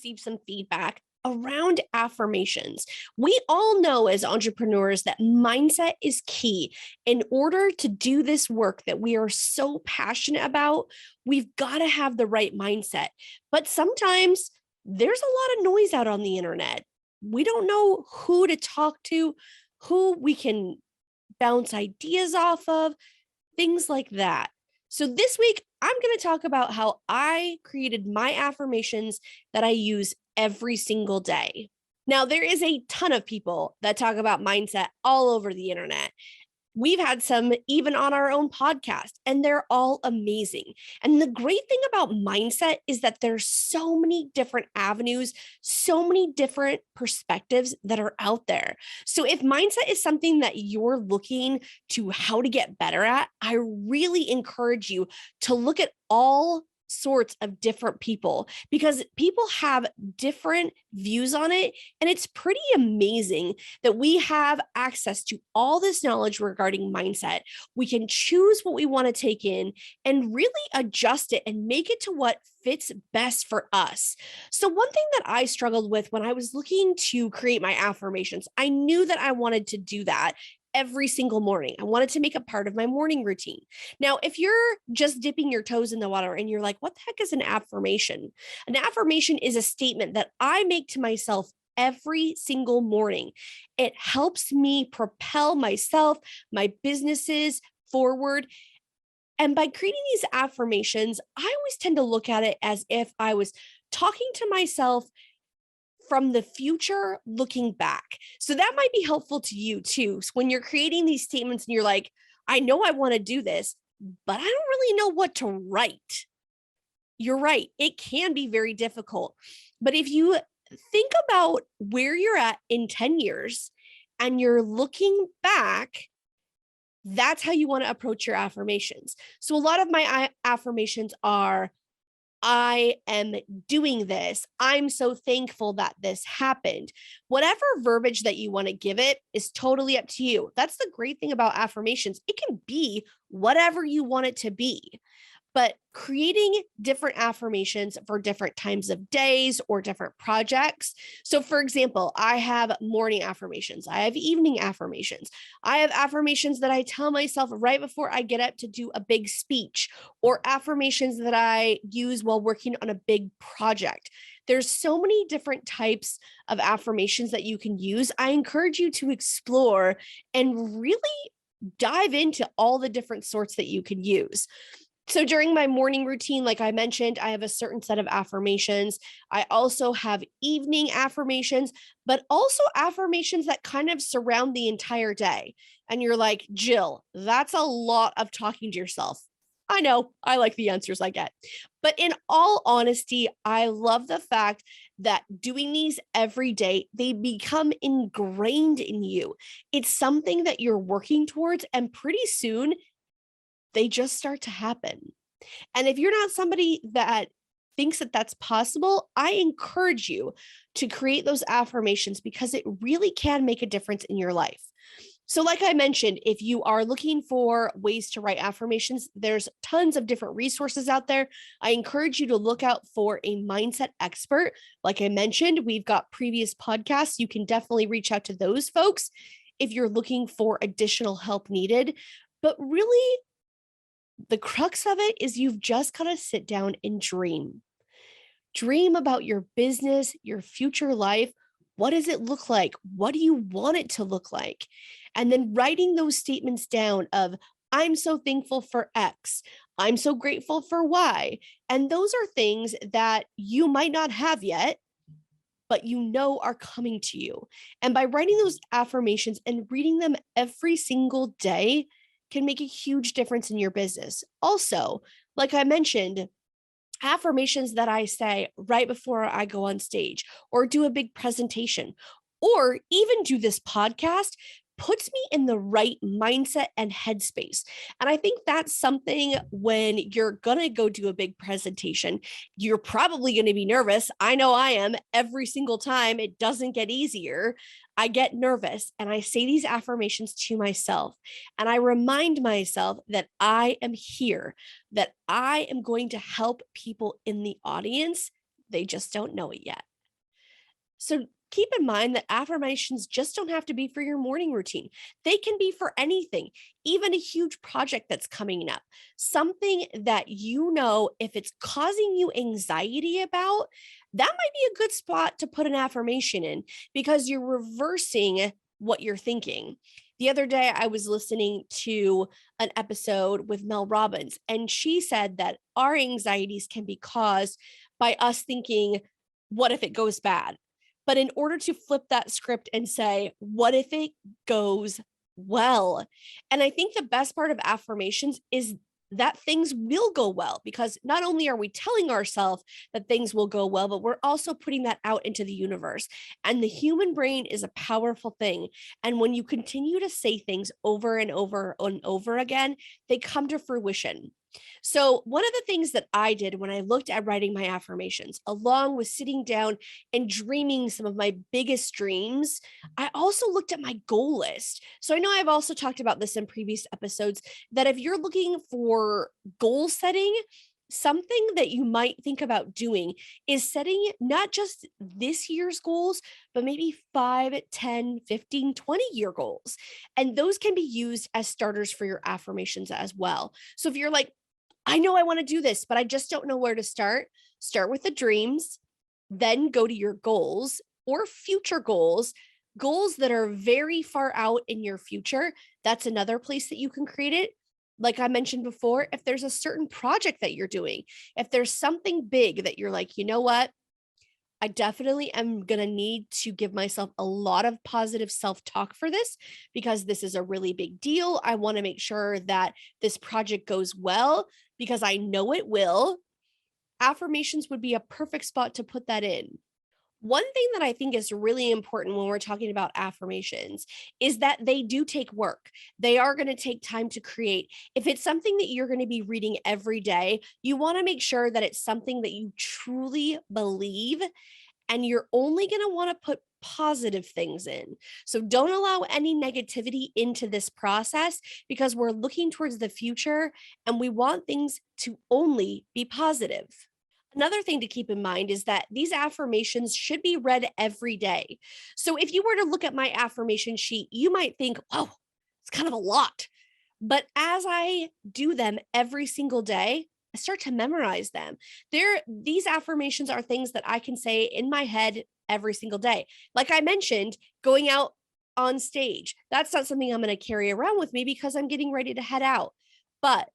receive some feedback around affirmations. We all know as entrepreneurs that mindset is key. In order to do this work that we are so passionate about, we've got to have the right mindset. But sometimes there's a lot of noise out on the internet. We don't know who to talk to, who we can bounce ideas off of, things like that. So this week, I'm going to talk about how I created my affirmations that I use every single day. Now, there is a ton of people that talk about mindset all over the internet. We've had some even on our own podcast, and they're all amazing. And the great thing about mindset is that there's so many different avenues, so many different perspectives that are out there. So if mindset is something that you're looking to how to get better at, I really encourage you to look at all sorts of different people because people have different views on it. And it's pretty amazing that we have access to all this knowledge regarding mindset. We can choose what we want to take in and really adjust it and make it to what fits best for us. So one thing that I struggled with when I was looking to create my affirmations, I knew that I wanted to do that every single morning. I wanted to make a part of my morning routine. Now, if you're just dipping your toes in the water and you're like, what the heck is an affirmation? An affirmation is a statement that I make to myself every single morning. It helps me propel myself, my businesses forward. And by creating these affirmations, I always tend to look at it as if I was talking to myself from the future looking back. So that might be helpful to you too. So when you're creating these statements and you're like, I know I want to do this, but I don't really know what to write. You're right. It can be very difficult. But if you think about where you're at in 10 years and you're looking back, that's how you want to approach your affirmations. So a lot of my affirmations are, I am doing this. I'm so thankful that this happened. Whatever verbiage that you want to give it is totally up to you. That's the great thing about affirmations. It can be whatever you want it to be. But creating different affirmations for different times of days or different projects. So, for example, I have morning affirmations, I have evening affirmations, I have affirmations that I tell myself right before I get up to do a big speech, or affirmations that I use while working on a big project. There's so many different types of affirmations that you can use. I encourage you to explore and really dive into all the different sorts that you can use. So during my morning routine, like I mentioned, I have a certain set of affirmations. I also have evening affirmations, but also affirmations that kind of surround the entire day. And you're like, Jill, that's a lot of talking to yourself. I know, I like the answers I get. But in all honesty, I love the fact that doing these every day, they become ingrained in you. It's something that you're working towards, and pretty soon they just start to happen. And if you're not somebody that thinks that that's possible, I encourage you to create those affirmations because it really can make a difference in your life. So, like I mentioned, if you are looking for ways to write affirmations, there's tons of different resources out there. I encourage you to look out for a mindset expert. Like I mentioned, we've got previous podcasts. You can definitely reach out to those folks if you're looking for additional help needed. But really, the crux of it is you've just got to sit down and dream. Dream about your business, your future life. What does it look like? What do you want it to look like? And then writing those statements down of, I'm so thankful for X. I'm so grateful for Y. And those are things that you might not have yet, but you know are coming to you. And by writing those affirmations and reading them every single day, can make a huge difference in your business. Also, like I mentioned, affirmations that I say right before I go on stage or do a big presentation or even do this podcast puts me in the right mindset and headspace. And I think that's something when you're going to go do a big presentation, you're probably going to be nervous. I know I am every single time. It doesn't get easier. I get nervous and I say these affirmations to myself and I remind myself that I am here, that I am going to help people in the audience. They just don't know it yet. So keep in mind that affirmations just don't have to be for your morning routine. They can be for anything, even a huge project that's coming up, something that you know if it's causing you anxiety about, that might be a good spot to put an affirmation in because you're reversing what you're thinking. The other day, I was listening to an episode with Mel Robbins, and she said that our anxieties can be caused by us thinking, what if it goes bad? But in order to flip that script and say, what if it goes well? And I think the best part of affirmations is that things will go well because not only are we telling ourselves that things will go well, but we're also putting that out into the universe. And the human brain is a powerful thing. And when you continue to say things over and over and over again, they come to fruition. So, one of the things that I did when I looked at writing my affirmations, along with sitting down and dreaming some of my biggest dreams, I also looked at my goal list. So, I know I've also talked about this in previous episodes that if you're looking for goal setting, something that you might think about doing is setting not just this year's goals, but maybe 5, 10, 15, 20-year goals. And those can be used as starters for your affirmations as well. So if you're like, I know I want to do this, but I just don't know where to start. Start with the dreams, then go to your goals or future goals, goals that are very far out in your future. That's another place that you can create it. Like I mentioned before, if there's a certain project that you're doing, if there's something big that you're like, you know what? I definitely am going to need to give myself a lot of positive self talk for this because this is a really big deal. I want to make sure that this project goes well because I know it will. Affirmations would be a perfect spot to put that in. One thing that I think is really important when we're talking about affirmations is that they do take work. They are going to take time to create. If it's something that you're going to be reading every day, you want to make sure that it's something that you truly believe and you're only going to want to put positive things in. So don't allow any negativity into this process because we're looking towards the future and we want things to only be positive. Another thing to keep in mind is that these affirmations should be read every day. So if you were to look at my affirmation sheet, you might think, oh, it's kind of a lot. But as I do them every single day, I start to memorize them. These affirmations are things that I can say in my head every single day. Like I mentioned, going out on stage. That's not something I'm going to carry around with me because I'm getting ready to head out. But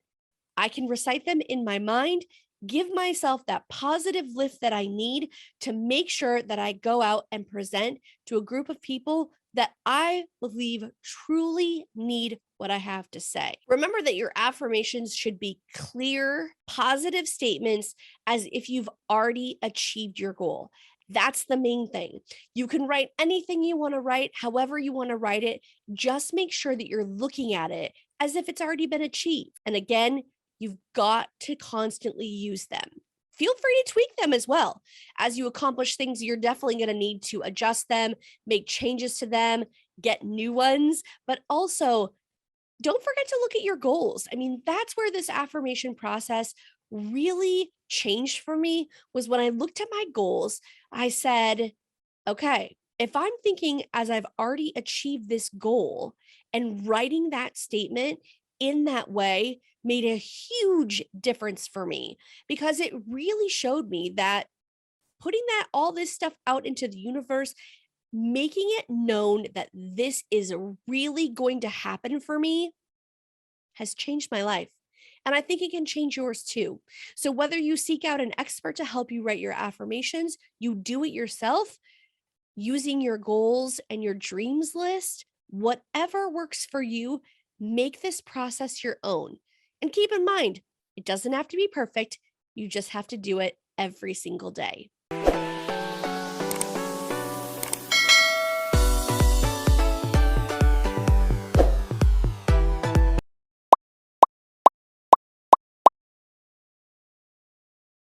I can recite them in my mind, give myself that positive lift that I need to make sure that I go out and present to a group of people that I believe truly need what I have to say. Remember that your affirmations should be clear, positive statements as if you've already achieved your goal. That's the main thing. You can write anything you want to write, however you want to write it. Just make sure that you're looking at it as if it's already been achieved. And again, you've got to constantly use them. Feel free to tweak them as well. As you accomplish things, you're definitely going to need to adjust them, make changes to them, get new ones, but also don't forget to look at your goals. I mean, that's where this affirmation process really changed for me was when I looked at my goals, I said, okay, if I'm thinking as I've already achieved this goal and writing that statement in that way made a huge difference for me because it really showed me that putting that all this stuff out into the universe, making it known that this is really going to happen for me has changed my life. And I think it can change yours too. So, whether you seek out an expert to help you write your affirmations, you do it yourself using your goals and your dreams list, whatever works for you, make this process your own. And keep in mind, it doesn't have to be perfect. You just have to do it every single day.